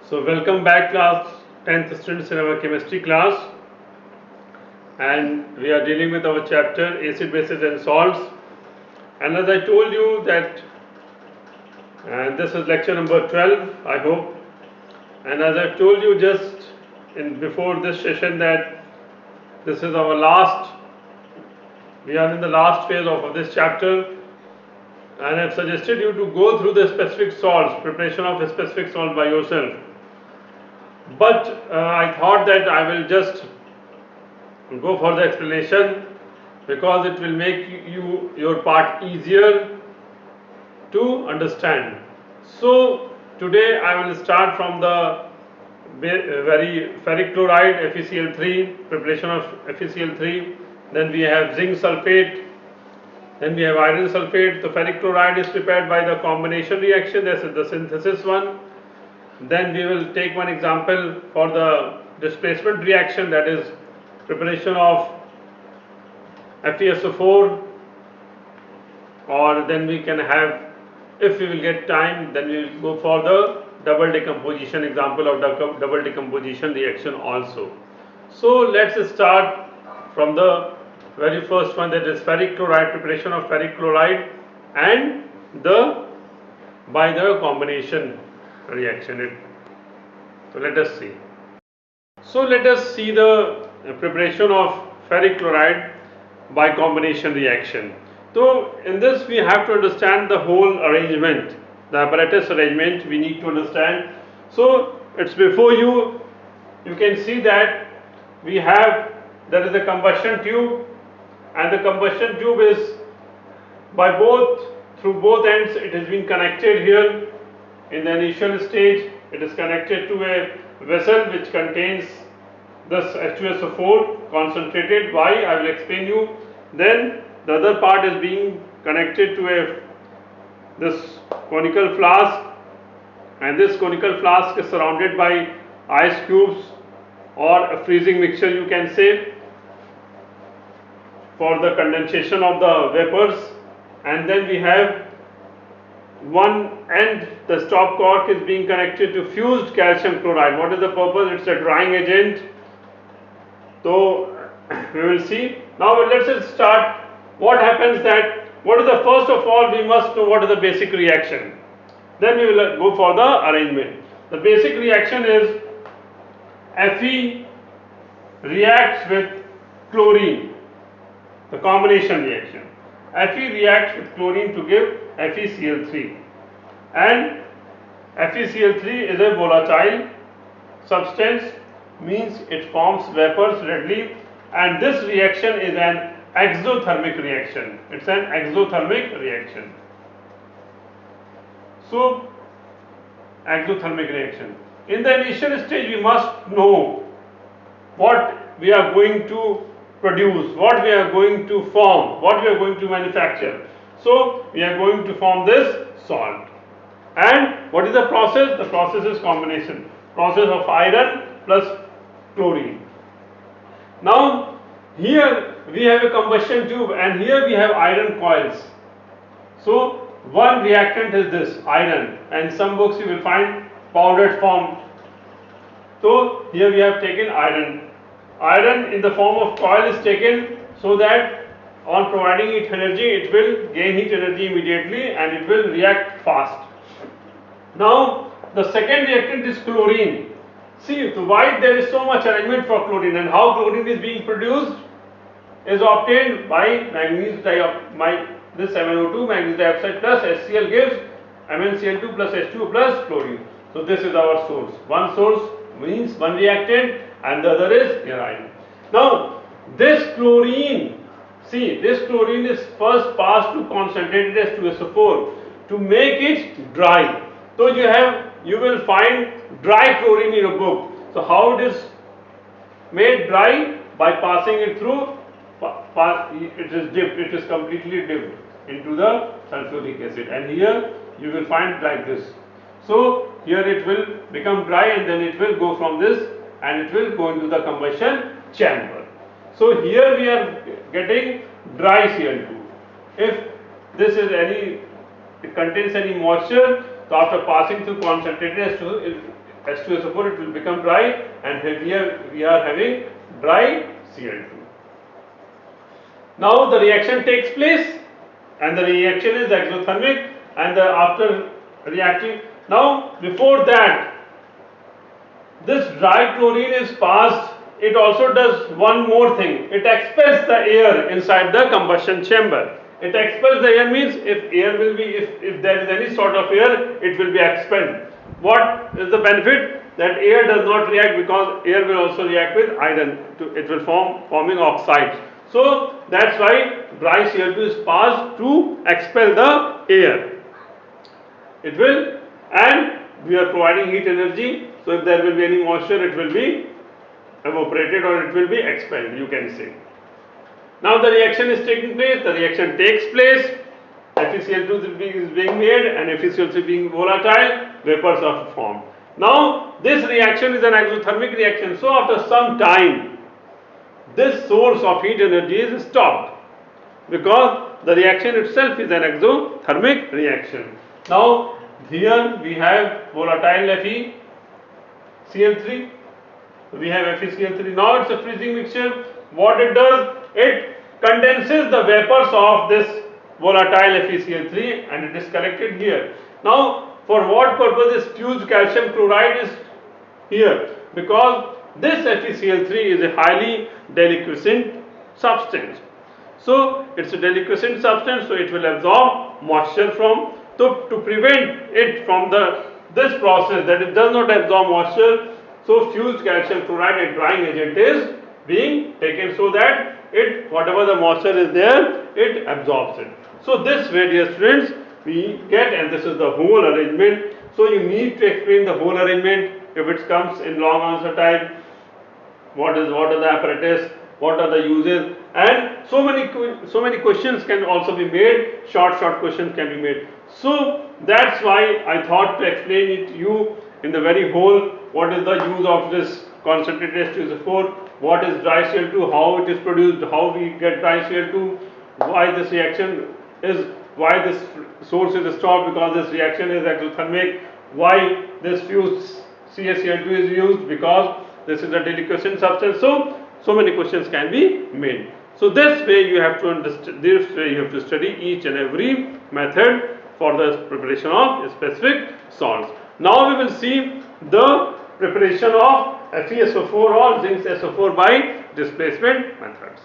So welcome back class 10th students in our chemistry class, and we are dealing with our chapter acid, bases and salts. And as I told you that, and this is lecture number 12, I hope. And as I told you just before this session that this is our last, we are in the last phase of this chapter, and I have suggested you to go through the specific salts, preparation of a specific salt by yourself. But I thought that I will just go for the explanation because it will make your part easier to understand. So today I will start from the very ferric chloride FeCl3, preparation of FeCl3. Then we have zinc sulfate. Then we have iron sulfate. The ferric chloride is prepared by the combination reaction. This is the synthesis one. Then we will take one example for the displacement reaction, that is preparation of FeSO4, or then we can have, if we will get time, then we will go for the double decomposition example of double decomposition reaction also. So let's start from the very first one, that is ferric chloride, preparation of ferric chloride and by the combination reaction. So let us see. So let us see the preparation of ferric chloride by combination reaction. So in this we have to understand the whole arrangement, the apparatus arrangement we need to understand. So it's before you can see that there is a combustion tube, and the combustion tube is through both ends it has been connected here. In the initial stage it is connected to a vessel which contains this H2SO4 concentrated. Why? I will explain you. Then the other part is being connected to this conical flask, and this conical flask is surrounded by ice cubes or a freezing mixture, you can say, for the condensation of the vapors. And then we have one end, the stop cork is being connected to fused calcium chloride. What is the purpose? It's a drying agent. So we will see. Now let's start. What happens that, what is the first of all, we must know what is the basic reaction. Then we will go for the arrangement. The basic reaction is Fe reacts with chlorine, the combination reaction. Fe reacts with chlorine to give FeCl3, and FeCl3 is a volatile substance, means it forms vapors readily, and this reaction is an exothermic reaction. It's an exothermic reaction. So exothermic reaction. In the initial stage we must know what we are going to produce, what we are going to form, what we are going to manufacture. So we are going to form this salt. And what is the process? The process is combination, process of iron plus chlorine. Now here we have a combustion tube, and here we have iron coils. So one reactant is this iron, and some books you will find powdered form. So here we have taken iron. Iron in the form of coil is taken, so that on providing it energy, it will gain heat energy immediately and it will react fast. Now the second reactant is chlorine. See, so why there is so much arrangement for chlorine, and how chlorine is being produced is obtained by manganese this MnO2, manganese dioxide plus HCl gives MnCl2 plus H2 plus chlorine. So this is our source. One source means one reactant, and the other is here iron. Now this chlorine, see, this chlorine is first passed to concentrated H2SO4 to make it dry. So you will find dry chlorine in your book. So how it is made dry? By passing it through, it is dipped, it is completely dipped into the sulfuric acid, and here you will find like this. So here it will become dry, and then it will go from this and it will go into the combustion chamber. So here we are getting dry Cl2. If this is it contains any moisture, so after passing through concentrated H2, H2SO4, it will become dry, and here we are having dry Cl2. Now the reaction takes place, and the reaction is exothermic, and after reacting, now before that, this dry chlorine is passed. It also does one more thing. It expels the air inside the combustion chamber. It expels the air means if there is any sort of air, it will be expelled. What is the benefit? That air does not react, because air will also react with iron. It will forming oxides. So that's why dry Cl2 is passed to expel the air. It will, and we are providing heat energy. So if there will be any moisture, it will be evaporated or it will be expelled, you can say. Now the reaction is taking place, the reaction takes place, FeCl2 is being made and FeCl3 being volatile, vapors are formed. Now this reaction is an exothermic reaction, so after some time this source of heat energy is stopped, because the reaction itself is an exothermic reaction. Now here we have volatile FeCl3, we have FeCl3. Now it's a freezing mixture. What it does, it condenses the vapors of this volatile FeCl3 and it is collected here. Now for what purpose this fused calcium chloride is here? Because this FeCl3 is a highly deliquescent substance. So it's a deliquescent substance, so it will absorb moisture from, to prevent it from this process that it does not absorb moisture. So fused calcium chloride, a drying agent, is being taken so that whatever the moisture is there, it absorbs it. So this way, dear students, we get, and this is the whole arrangement. So you need to explain the whole arrangement. If it comes in long answer type, what are the apparatus, what are the uses, and so many questions can also be made. Short questions can be made. So that's why I thought to explain it to you in the very whole. What is the use of this concentrated H2SO4? What is dry Cl2? How it is produced? How we get dry Cl2? Why this reaction is? Why this source is stopped? Because this reaction is exothermic. Why this fused CaCl2 is used? Because this is a deliquescent substance. So many questions can be made. So this way you have to understand. This way you have to study each and every method for the preparation of specific salts. Now we will see the preparation of FeSO4 or zinc SO4 by displacement methods.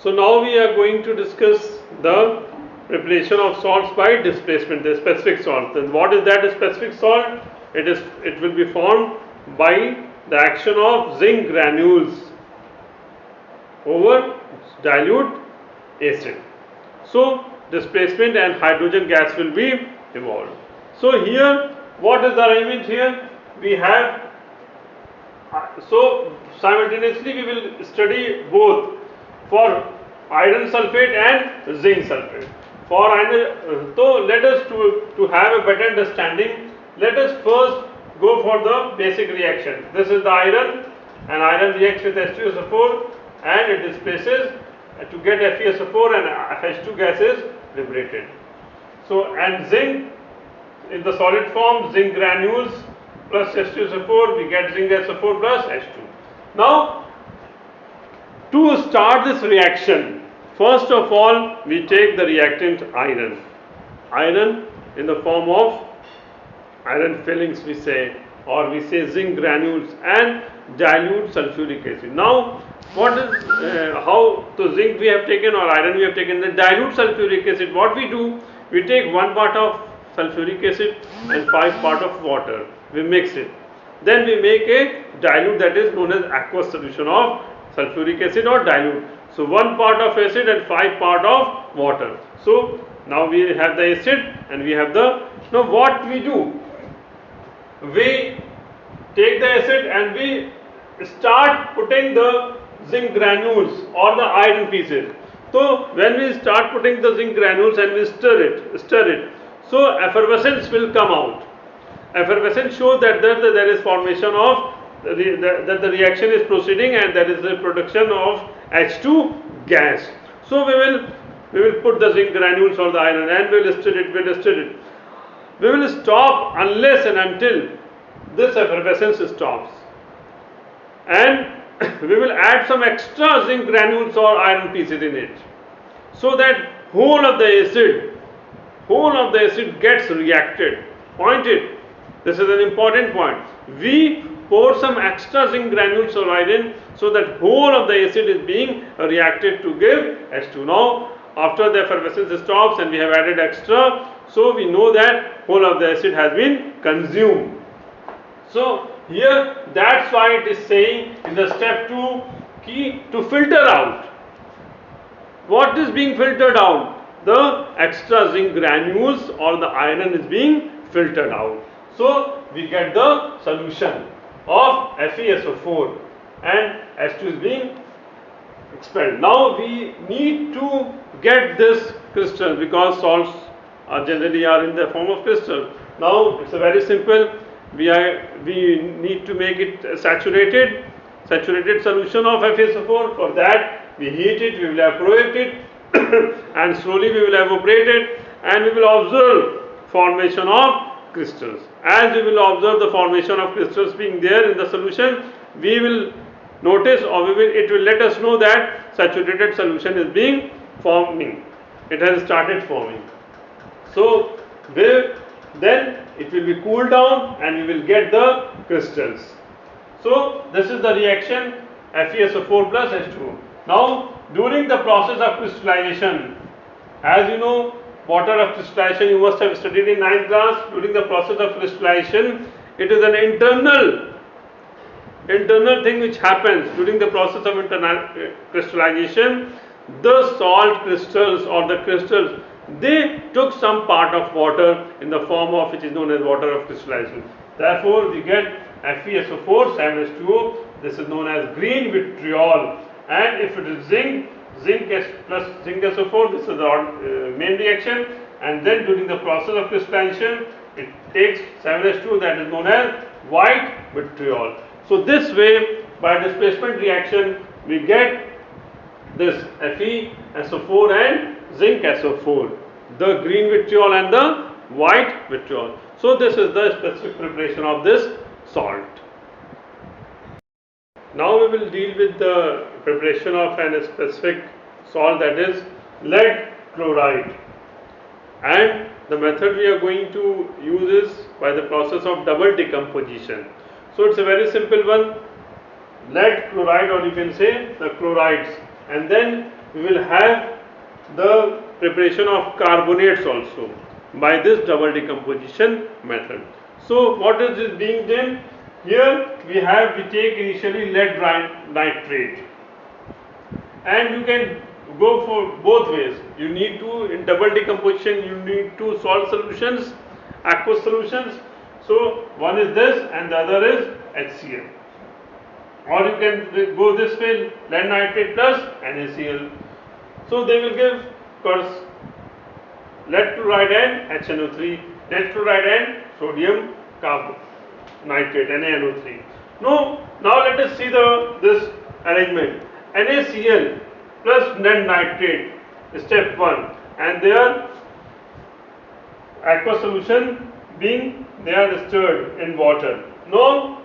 So now we are going to discuss the preparation of salts by displacement, the specific salt. And what is that specific salt? It will be formed by the action of zinc granules over dilute acid. So displacement and hydrogen gas will be evolved. So here, what is the arrangement here? We have, so simultaneously we will study both for iron sulfate and zinc sulfate. For iron, so let us to have a better understanding, let us first go for the basic reaction. This is the iron, and iron reacts with H2SO4 and it displaces to get FeSO4 and H2 gas is liberated. So, and zinc in the solid form, zinc granules plus H2SO4, we get zinc SO4 plus H2. Now, to start this reaction, first of all, we take the reactant iron. Iron in the form of iron fillings, we say, or we say zinc granules and dilute sulfuric acid. Now, what is how to zinc we have taken or iron we have taken? The dilute sulfuric acid, what we do, we take 1 part of sulfuric acid and 5 part of water. We mix it. Then we make a dilute that is known as aqueous solution of sulfuric acid or dilute. So 1 part of acid and 5 part of water. So now we have the acid and we have the, now what we do? We take the acid and we start putting the zinc granules or the iron pieces. So when we start putting the zinc granules and we stir it, so effervescence will come out. Effervescence shows that there is formation of that the reaction is proceeding and there is the production of H2 gas. So we will put the zinc granules or the iron and we will stir it. We will stop unless and until this effervescence stops, and we will add some extra zinc granules or iron pieces in it, so that whole of the acid gets reacted. Point it. This is an important point. We pour some extra zinc granules or iron, so that whole of the acid is being reacted to give H2. Now, after the effervescence stops and we have added extra, so we know that whole of the acid has been consumed. So here, that's why it is saying in the step 2 key to filter out. What is being filtered out? The extra zinc granules or the iron is being filtered out. So we get the solution of FeSO4 and H2 is being expelled. Now we need to get this crystal, because salts are generally in the form of crystal. Now it's a very simple. We need to make it a saturated solution of FeSO4. For that we heat it, we will evaporate it and slowly we will evaporate it, and we will observe formation of crystals. As we will observe the formation of crystals being there in the solution, we will notice, or it will let us know that saturated solution is being forming. It has started forming. So then it will be cooled down and we will get the crystals. So this is the reaction FeSO4 plus H2O. Now during the process of crystallization, as you know, water of crystallization you must have studied in 9th class. During the process of crystallization, it is an internal thing which happens during the process of crystallization. The salt crystals or the crystals, they took some part of water in the form of which is known as water of crystallization. Therefore we get FeSO4 7H2O. This is known as green vitriol. And if it is zinc plus zinc SO4, this is the main reaction, and then during the process of crystallization it takes 7H2, that is known as white vitriol. So this way, by displacement reaction, we get this FeSO4 and zinc SO4, the green vitriol and the white vitriol. So this is the specific preparation of this salt. Now we will deal with the preparation of a specific salt, that is lead chloride, and the method we are going to use is by the process of double decomposition. So it's a very simple one, lead chloride, or you can say the chlorides, and then we will have the preparation of carbonates also by this double decomposition method. So what is this being done? Here we take initially lead nitrate, and you can go for both ways. You need to, in double decomposition, you need two salt solutions, aqueous solutions. So one is this and the other is HCl, or you can go this way, lead nitrate plus NaCl. So they will give, of course, lead chloride and HNO3, lead chloride and sodium carbonate, NaNO3. Now let us see this arrangement. NaCl plus lead nitrate, step 1, and their aqueous solution being they are stirred in water. Now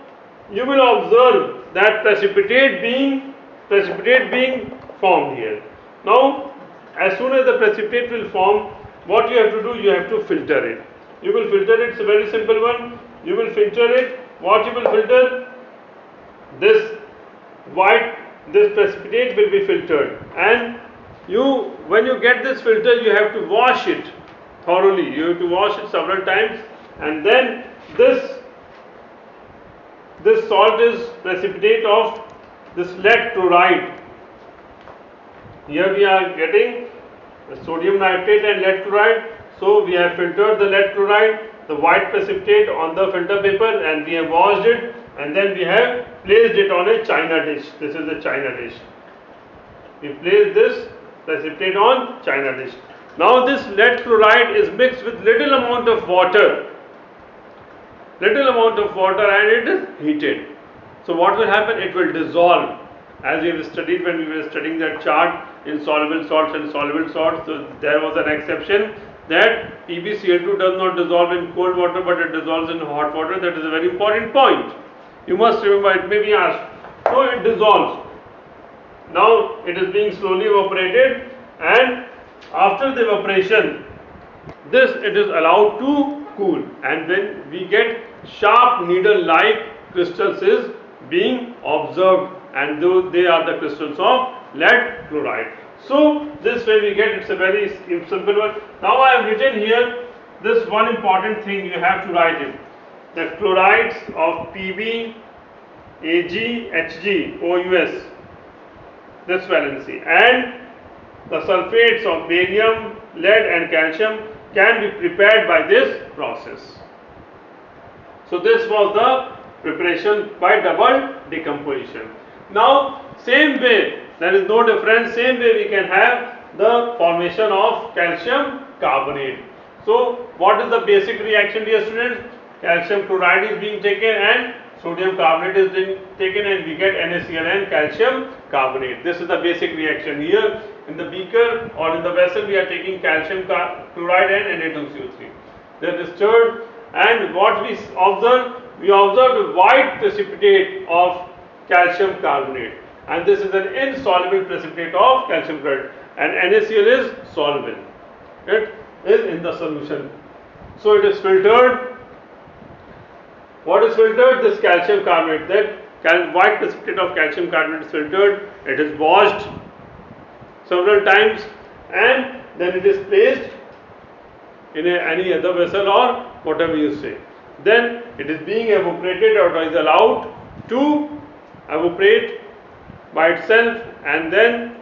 you will observe that precipitate being formed here. Now as soon as the precipitate will form, what you have to do, you have to filter it. You will filter it. It's a very simple one. You will filter it. What you will filter? This precipitate will be filtered, and when you get this filter, you have to wash it thoroughly. You have to wash it several times, and then this salt is precipitate of this lead chloride. Here we are getting the sodium nitrate and lead chloride. So we have filtered the lead chloride, the white precipitate on the filter paper, and we have washed it, and then we have placed it on a china dish. This is a china dish. We place this precipitate on china dish. Now this lead chloride is mixed with little amount of water, and it is heated. So what will happen? It will dissolve, as we have studied when we were studying that chart in soluble salts and soluble salts. So there was an exception that PbCl2 does not dissolve in cold water but it dissolves in hot water. That is a very important point. You must remember, it may be asked. So it dissolves. Now it is being slowly evaporated, and after the evaporation, this it is allowed to cool, and then we get sharp needle-like crystals is being observed, and those they are the crystals of lead chloride. So this way we get, it's a very simple one. Now I have written here this one important thing you have to write it. The chlorides of Pb, Ag, Hg, OUS, this valency, and the sulfates of barium, lead and calcium can be prepared by this process. So this was the preparation by double decomposition. Now same way, there is no difference, same way we can have the formation of calcium carbonate. So what is the basic reaction, dear students? Calcium chloride is being taken and sodium carbonate is being taken, and we get NaCl and calcium carbonate. This is the basic reaction. Here in the beaker or in the vessel we are taking calcium chloride and Na2CO3. That is stirred, and what we observe? We observed white precipitate of calcium carbonate, and this is an insoluble precipitate of calcium chloride, and NaCl is soluble. It is in the solution. So it is filtered. What is filtered? This calcium carbonate. That white precipitate of calcium carbonate is filtered. It is washed several times, and then it is placed in any other vessel or whatever you say. Then it is being evaporated, or is allowed to evaporate by itself, and then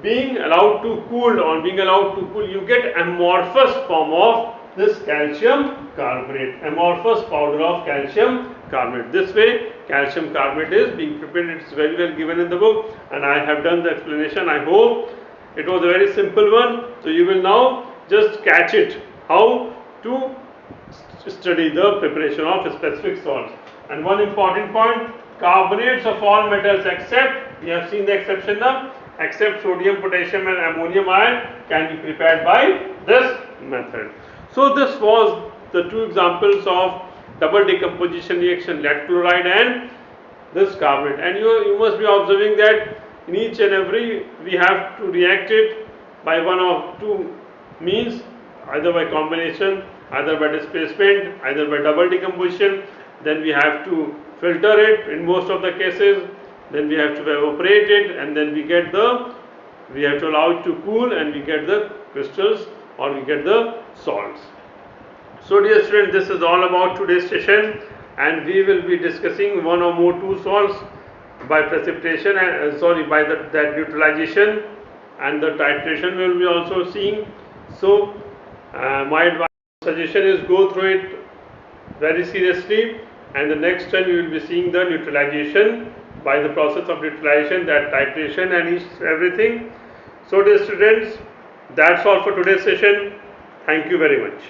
being allowed to cool. On being allowed to cool, you get amorphous form of this calcium carbonate, amorphous powder of calcium carbonate. This way calcium carbonate is being prepared. It's very well given in the book, and I have done the explanation. I hope it was a very simple one. So you will now just catch it, how to study the preparation of specific salts. And one important point, carbonates of all metals except, we have seen the exception now, except sodium, potassium and ammonium ion can be prepared by this method. So this was the two examples of double decomposition reaction, lead chloride and this carbonate. And you must be observing that in each and every we have to react it by one of two means, either by combination, either by displacement, either by double decomposition. Then we have to filter it in most of the cases, then we have to evaporate it, and then we have to allow it to cool, and we get the crystals, or we get the salts. So dear students, this is all about today's session, and we will be discussing one or more two salts by precipitation and by that neutralization, and the titration we will be also seeing. So my advice, suggestion is go through it very seriously, and the next time you will be seeing the neutralization by the process of neutralization, that titration and everything. So dear students, that's all for today's session. Thank you very much.